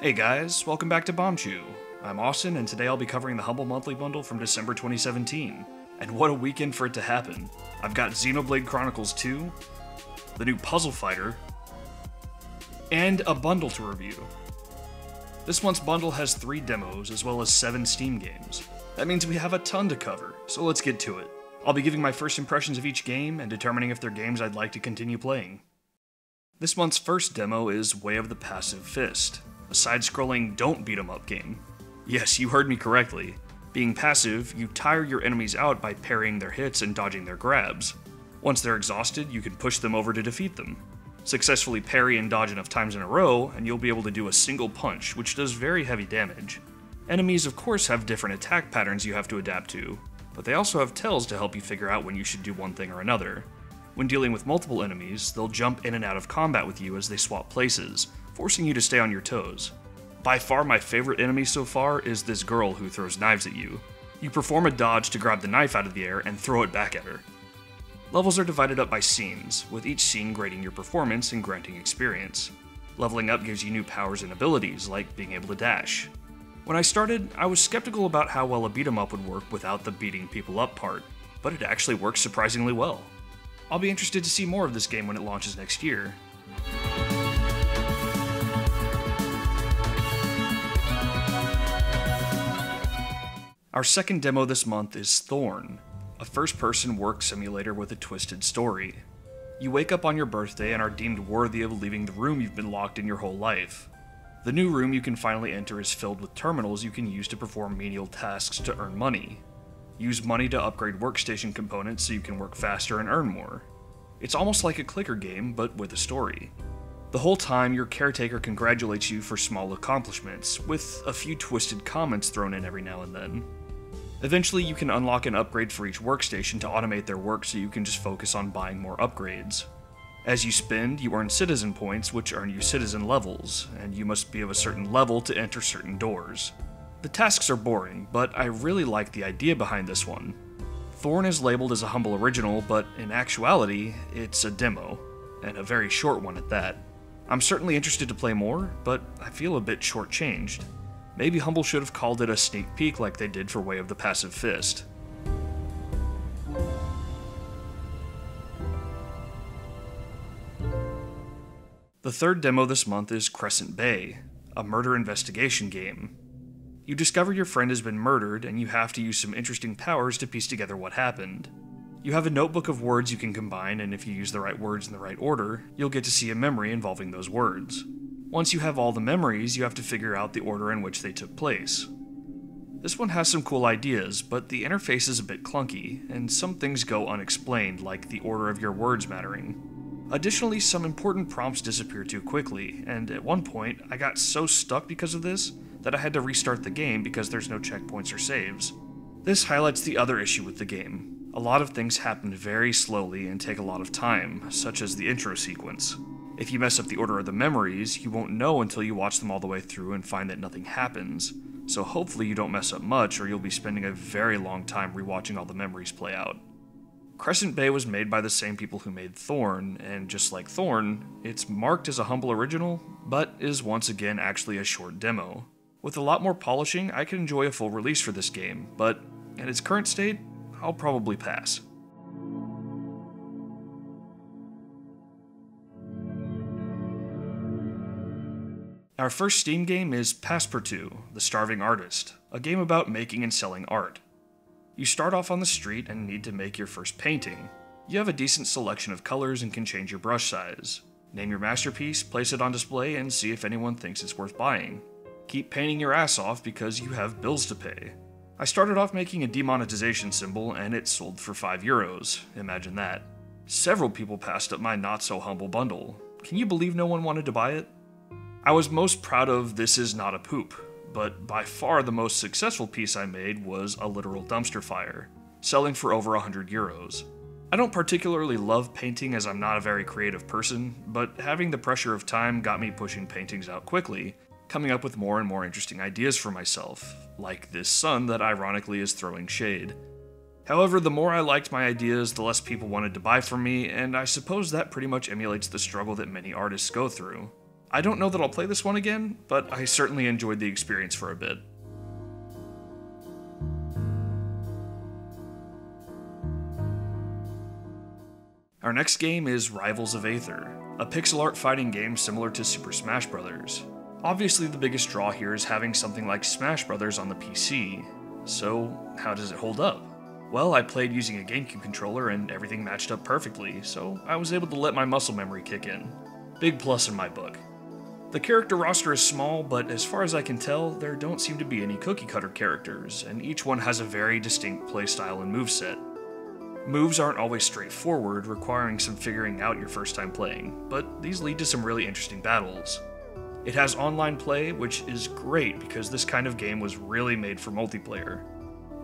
Hey guys, welcome back to Bombchu. I'm Austin, and today I'll be covering the Humble Monthly Bundle from December 2017. And what a weekend for it to happen. I've got Xenoblade Chronicles 2, the new Puzzle Fighter, and a bundle to review. This month's bundle has 3 demos, as well as 7 Steam games. That means we have a ton to cover, so let's get to it. I'll be giving my first impressions of each game, and determining if they're games I'd like to continue playing. This month's first demo is Way of the Passive Fist, a side-scrolling don't-beat-em-up game. Yes, you heard me correctly. Being passive, you tire your enemies out by parrying their hits and dodging their grabs. Once they're exhausted, you can push them over to defeat them. Successfully parry and dodge enough times in a row, and you'll be able to do a single punch, which does very heavy damage. Enemies, of course, have different attack patterns you have to adapt to, but they also have tells to help you figure out when you should do one thing or another. When dealing with multiple enemies, they'll jump in and out of combat with you as they swap places, forcing you to stay on your toes. By far my favorite enemy so far is this girl who throws knives at you. You perform a dodge to grab the knife out of the air and throw it back at her. Levels are divided up by scenes, with each scene grading your performance and granting experience. Leveling up gives you new powers and abilities, like being able to dash. When I started, I was skeptical about how well a beat-em-up would work without the beating people up part, but it actually works surprisingly well. I'll be interested to see more of this game when it launches next year. Our second demo this month is THOR.N, a first-person work simulator with a twisted story. You wake up on your birthday and are deemed worthy of leaving the room you've been locked in your whole life. The new room you can finally enter is filled with terminals you can use to perform menial tasks to earn money. Use money to upgrade workstation components so you can work faster and earn more. It's almost like a clicker game, but with a story. The whole time, your caretaker congratulates you for small accomplishments, with a few twisted comments thrown in every now and then. Eventually, you can unlock an upgrade for each workstation to automate their work so you can just focus on buying more upgrades. As you spend, you earn citizen points, which earn you citizen levels, and you must be of a certain level to enter certain doors. The tasks are boring, but I really like the idea behind this one. THOR.N is labeled as a humble original, but in actuality, it's a demo, and a very short one at that. I'm certainly interested to play more, but I feel a bit shortchanged. Maybe Humble should have called it a sneak peek like they did for Way of the Passive Fist. The third demo this month is Crescent Bay, a murder investigation game. You discover your friend has been murdered, and you have to use some interesting powers to piece together what happened. You have a notebook of words you can combine, and if you use the right words in the right order, you'll get to see a memory involving those words. Once you have all the memories, you have to figure out the order in which they took place. This one has some cool ideas, but the interface is a bit clunky, and some things go unexplained, like the order of your words mattering. Additionally, some important prompts disappear too quickly, and at one point, I got so stuck because of this that I had to restart the game because there's no checkpoints or saves. This highlights the other issue with the game. A lot of things happen very slowly and take a lot of time, such as the intro sequence. If you mess up the order of the memories, you won't know until you watch them all the way through and find that nothing happens, so hopefully you don't mess up much or you'll be spending a very long time rewatching all the memories play out. Crescent Bay was made by the same people who made THOR.N, and just like THOR.N, it's marked as a humble original, but is once again actually a short demo. With a lot more polishing, I could enjoy a full release for this game, but at its current state, I'll probably pass. Our first Steam game is Passpartout, The Starving Artist, a game about making and selling art. You start off on the street and need to make your first painting. You have a decent selection of colors and can change your brush size. Name your masterpiece, place it on display, and see if anyone thinks it's worth buying. Keep painting your ass off because you have bills to pay. I started off making a demonetization symbol and it sold for €5. Imagine that. Several people passed up my not-so-humble bundle. Can you believe no one wanted to buy it? I was most proud of This Is Not a Poop, but by far the most successful piece I made was a literal dumpster fire, selling for over €100. I don't particularly love painting as I'm not a very creative person, but having the pressure of time got me pushing paintings out quickly, coming up with more and more interesting ideas for myself, like this sun that ironically is throwing shade. However, the more I liked my ideas, the less people wanted to buy from me, and I suppose that pretty much emulates the struggle that many artists go through. I don't know that I'll play this one again, but I certainly enjoyed the experience for a bit. Our next game is Rivals of Aether, a pixel art fighting game similar to Super Smash Bros. Obviously the biggest draw here is having something like Smash Bros. On the PC, so how does it hold up? Well, I played using a GameCube controller and everything matched up perfectly, so I was able to let my muscle memory kick in. Big plus in my book. The character roster is small, but as far as I can tell, there don't seem to be any cookie-cutter characters, and each one has a very distinct playstyle and moveset. Moves aren't always straightforward, requiring some figuring out your first time playing, but these lead to some really interesting battles. It has online play, which is great because this kind of game was really made for multiplayer.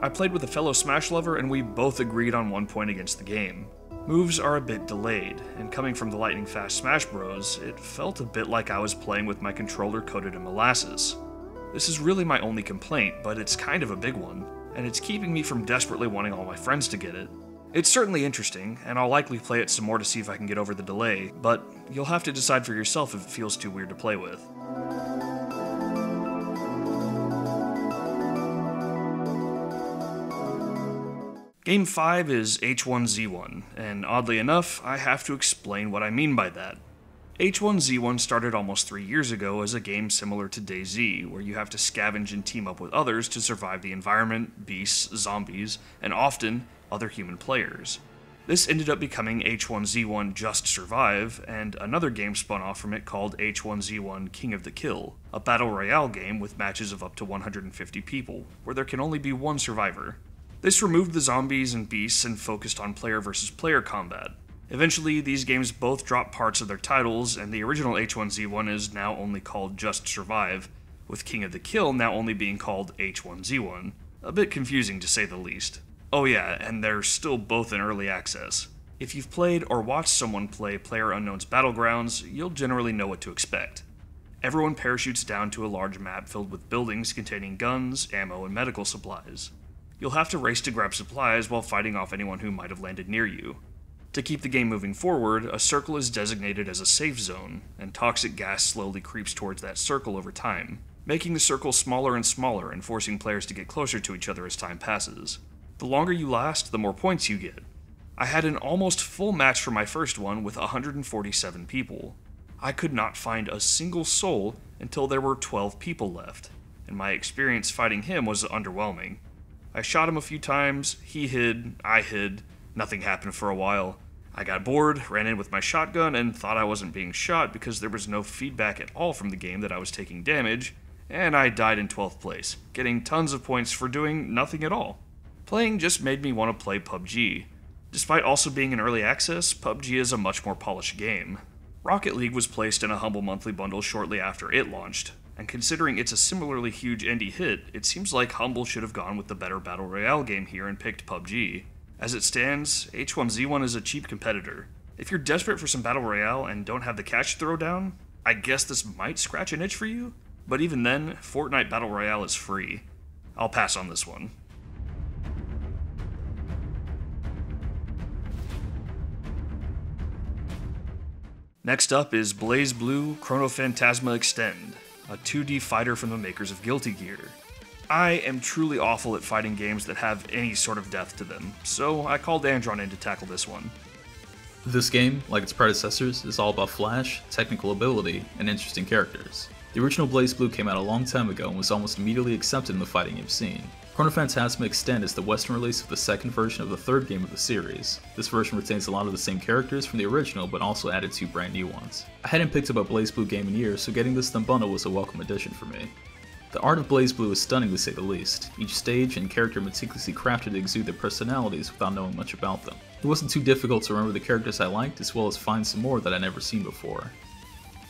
I played with a fellow Smash lover and we both agreed on one point against the game. Moves are a bit delayed, and coming from the lightning fast Smash Bros, it felt a bit like I was playing with my controller coated in molasses. This is really my only complaint, but it's kind of a big one, and it's keeping me from desperately wanting all my friends to get it. It's certainly interesting, and I'll likely play it some more to see if I can get over the delay, but you'll have to decide for yourself if it feels too weird to play with. Game 5 is H1Z1, and oddly enough, I have to explain what I mean by that. H1Z1 started almost 3 years ago as a game similar to DayZ, where you have to scavenge and team up with others to survive the environment, beasts, zombies, and often, other human players. This ended up becoming H1Z1 Just Survive, and another game spun off from it called H1Z1 King of the Kill, a battle royale game with matches of up to 150 people, where there can only be one survivor. This removed the zombies and beasts and focused on player versus player combat. Eventually, these games both dropped parts of their titles, and the original H1Z1 is now only called Just Survive, with King of the Kill now only being called H1Z1. A bit confusing to say the least. Oh yeah, and they're still both in early access. If you've played or watched someone play PlayerUnknown's Battlegrounds, you'll generally know what to expect. Everyone parachutes down to a large map filled with buildings containing guns, ammo, and medical supplies. You'll have to race to grab supplies while fighting off anyone who might have landed near you. To keep the game moving forward, a circle is designated as a safe zone, and toxic gas slowly creeps towards that circle over time, making the circle smaller and smaller and forcing players to get closer to each other as time passes. The longer you last, the more points you get. I had an almost full match for my first one with 147 people. I could not find a single soul until there were 12 people left, and my experience fighting him was underwhelming. I shot him a few times, he hid, I hid, nothing happened for a while. I got bored, ran in with my shotgun, and thought I wasn't being shot because there was no feedback at all from the game that I was taking damage, and I died in 12th place, getting tons of points for doing nothing at all. Playing just made me want to play PUBG. Despite also being in early access, PUBG is a much more polished game. Rocket League was placed in a Humble Monthly bundle shortly after it launched, and considering it's a similarly huge indie hit, it seems like Humble should have gone with the better Battle Royale game here and picked PUBG. As it stands, H1Z1 is a cheap competitor. If you're desperate for some Battle Royale and don't have the cash to throw down, I guess this might scratch an itch for you, but even then, Fortnite Battle Royale is free. I'll pass on this one. Next up is BlazBlue Chronophantasma Extend, a 2D fighter from the makers of Guilty Gear. I am truly awful at fighting games that have any sort of depth to them, so I called Andron in to tackle this one. This game, like its predecessors, is all about flash, technical ability, and interesting characters. The original BlazBlue came out a long time ago and was almost immediately accepted in the fighting game scene. Chronophantasma Extend is the Western release of the second version of the third game of the series. This version retains a lot of the same characters from the original, but also added 2 brand new ones. I hadn't picked up a BlazBlue game in years, so getting this in the bundle was a welcome addition for me. The art of BlazBlue is stunning to say the least, each stage and character meticulously crafted to exude their personalities without knowing much about them. It wasn't too difficult to remember the characters I liked, as well as find some more that I'd never seen before.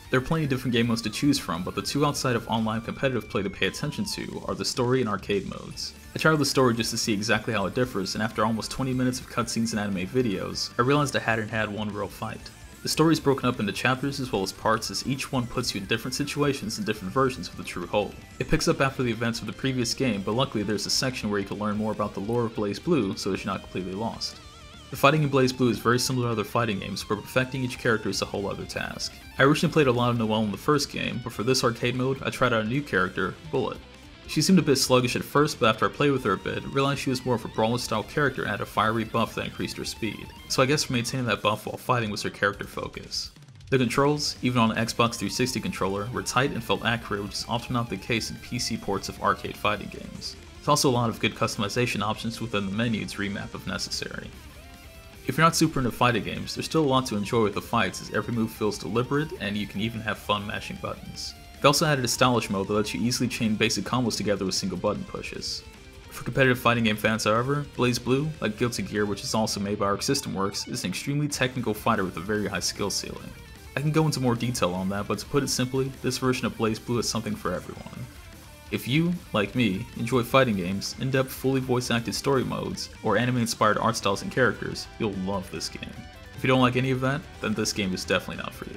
There are plenty of different game modes to choose from, but the 2 outside of online competitive play to pay attention to are the story and arcade modes. I tried the story just to see exactly how it differs, and after almost 20 minutes of cutscenes and anime videos, I realized I hadn't had one real fight. The story is broken up into chapters as well as parts, as each one puts you in different situations and different versions of the true whole. It picks up after the events of the previous game, but luckily there's a section where you can learn more about the lore of BlazBlue, so that you're not completely lost. The fighting in BlazBlue is very similar to other fighting games, where perfecting each character is a whole other task. I originally played a lot of Noelle in the first game, but for this arcade mode, I tried out a new character, Bullet. She seemed a bit sluggish at first, but after I played with her a bit, I realized she was more of a brawler style character and had a fiery buff that increased her speed. So I guess maintaining that buff while fighting was her character focus. The controls, even on an Xbox 360 controller, were tight and felt accurate, which is often not the case in PC ports of arcade fighting games. There's also a lot of good customization options within the menu to remap if necessary. If you're not super into fighting games, there's still a lot to enjoy with the fights as every move feels deliberate and you can even have fun mashing buttons. They also added a stylish mode that lets you easily chain basic combos together with single button pushes. For competitive fighting game fans however, BlazBlue, like Guilty Gear which is also made by Arc System Works, is an extremely technical fighter with a very high skill ceiling. I can go into more detail on that, but to put it simply, this version of BlazBlue is something for everyone. If you, like me, enjoy fighting games, in-depth fully voice-acted story modes, or anime-inspired art styles and characters, you'll love this game. If you don't like any of that, then this game is definitely not for you.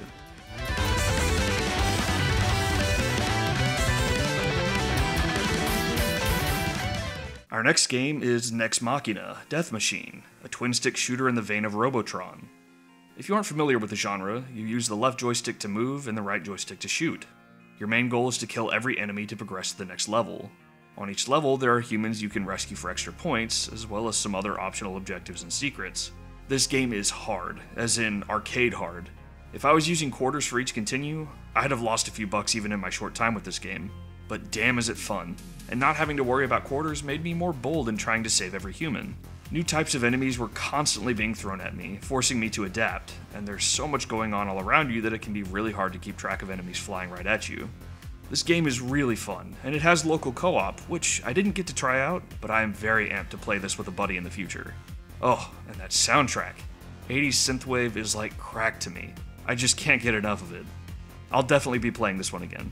Our next game is Nex Machina, Death Machine, a twin-stick shooter in the vein of Robotron. If you aren't familiar with the genre, you use the left joystick to move and the right joystick to shoot. Your main goal is to kill every enemy to progress to the next level. On each level, there are humans you can rescue for extra points, as well as some other optional objectives and secrets. This game is hard, as in arcade hard. If I was using quarters for each continue, I'd have lost a few bucks even in my short time with this game. But damn is it fun, and not having to worry about quarters made me more bold in trying to save every human. New types of enemies were constantly being thrown at me, forcing me to adapt, and there's so much going on all around you that it can be really hard to keep track of enemies flying right at you. This game is really fun, and it has local co-op, which I didn't get to try out, but I am very amped to play this with a buddy in the future. Oh, and that soundtrack. 80s synthwave is like crack to me. I just can't get enough of it. I'll definitely be playing this one again.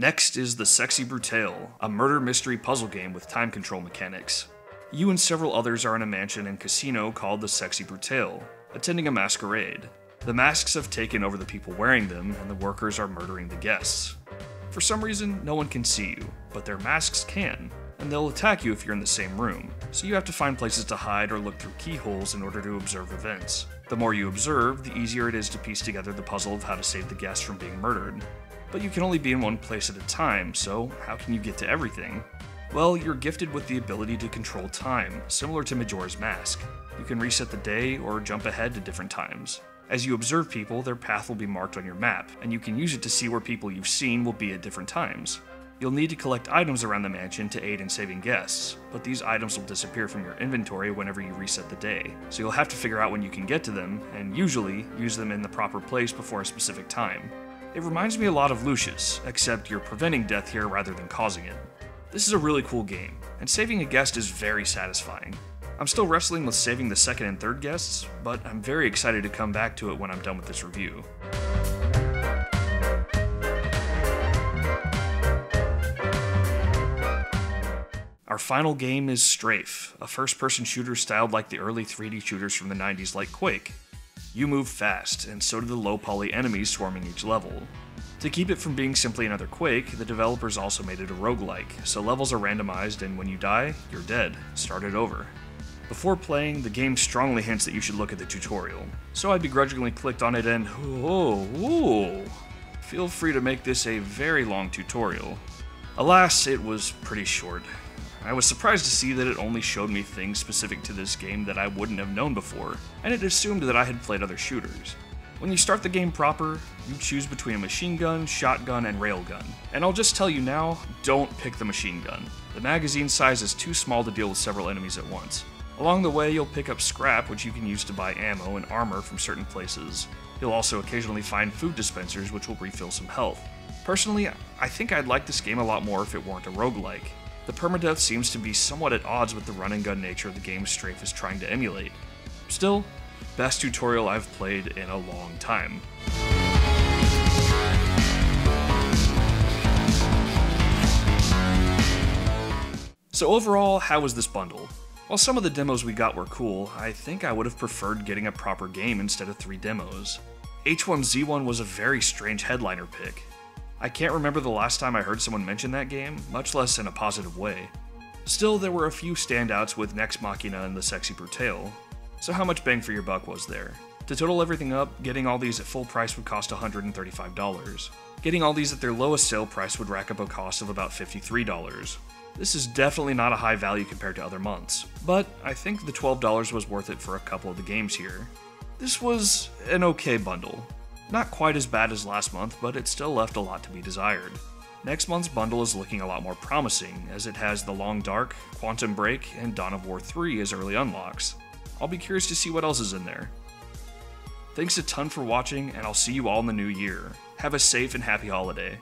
Next is the Sexy Brutale, a murder mystery puzzle game with time control mechanics. You and several others are in a mansion and casino called the Sexy Brutale, attending a masquerade. The masks have taken over the people wearing them, and the workers are murdering the guests. For some reason, no one can see you, but their masks can, and they'll attack you if you're in the same room, so you have to find places to hide or look through keyholes in order to observe events. The more you observe, the easier it is to piece together the puzzle of how to save the guests from being murdered. But you can only be in one place at a time, so how can you get to everything? Well, you're gifted with the ability to control time, similar to Majora's Mask. You can reset the day or jump ahead to different times. As you observe people, their path will be marked on your map, and you can use it to see where people you've seen will be at different times. You'll need to collect items around the mansion to aid in saving guests, but these items will disappear from your inventory whenever you reset the day, so you'll have to figure out when you can get to them, and usually use them in the proper place before a specific time. It reminds me a lot of Lucius, except you're preventing death here rather than causing it. This is a really cool game, and saving a guest is very satisfying. I'm still wrestling with saving the second and third guests, but I'm very excited to come back to it when I'm done with this review. Our final game is Strafe, a first-person shooter styled like the early 3D shooters from the 90s like Quake. You move fast, and so do the low-poly enemies swarming each level. To keep it from being simply another Quake, the developers also made it a roguelike, so levels are randomized and when you die, you're dead. Start it over. Before playing, the game strongly hints that you should look at the tutorial, so I begrudgingly clicked on it and feel free to make this a very long tutorial. Alas, it was pretty short. I was surprised to see that it only showed me things specific to this game that I wouldn't have known before, and it assumed that I had played other shooters. When you start the game proper, you choose between a machine gun, shotgun, and railgun. And I'll just tell you now, don't pick the machine gun. The magazine size is too small to deal with several enemies at once. Along the way, you'll pick up scrap, which you can use to buy ammo and armor from certain places. You'll also occasionally find food dispensers, which will refill some health. Personally, I think I'd like this game a lot more if it weren't a roguelike. The permadeath seems to be somewhat at odds with the run-and-gun nature of the game Strafe is trying to emulate. Still, best tutorial I've played in a long time. So overall, how was this bundle? While some of the demos we got were cool, I think I would have preferred getting a proper game instead of 3 demos. H1Z1 was a very strange headliner pick. I can't remember the last time I heard someone mention that game, much less in a positive way. Still, there were a few standouts with Nex Machina and the Sexy Brutale, so how much bang for your buck was there? To total everything up, getting all these at full price would cost $135. Getting all these at their lowest sale price would rack up a cost of about $53. This is definitely not a high value compared to other months, but I think the $12 was worth it for a couple of the games here. This was an okay bundle. Not quite as bad as last month, but it still left a lot to be desired. Next month's bundle is looking a lot more promising, as it has The Long Dark, Quantum Break, and Dawn of War 3 as early unlocks. I'll be curious to see what else is in there. Thanks a ton for watching, and I'll see you all in the new year. Have a safe and happy holiday.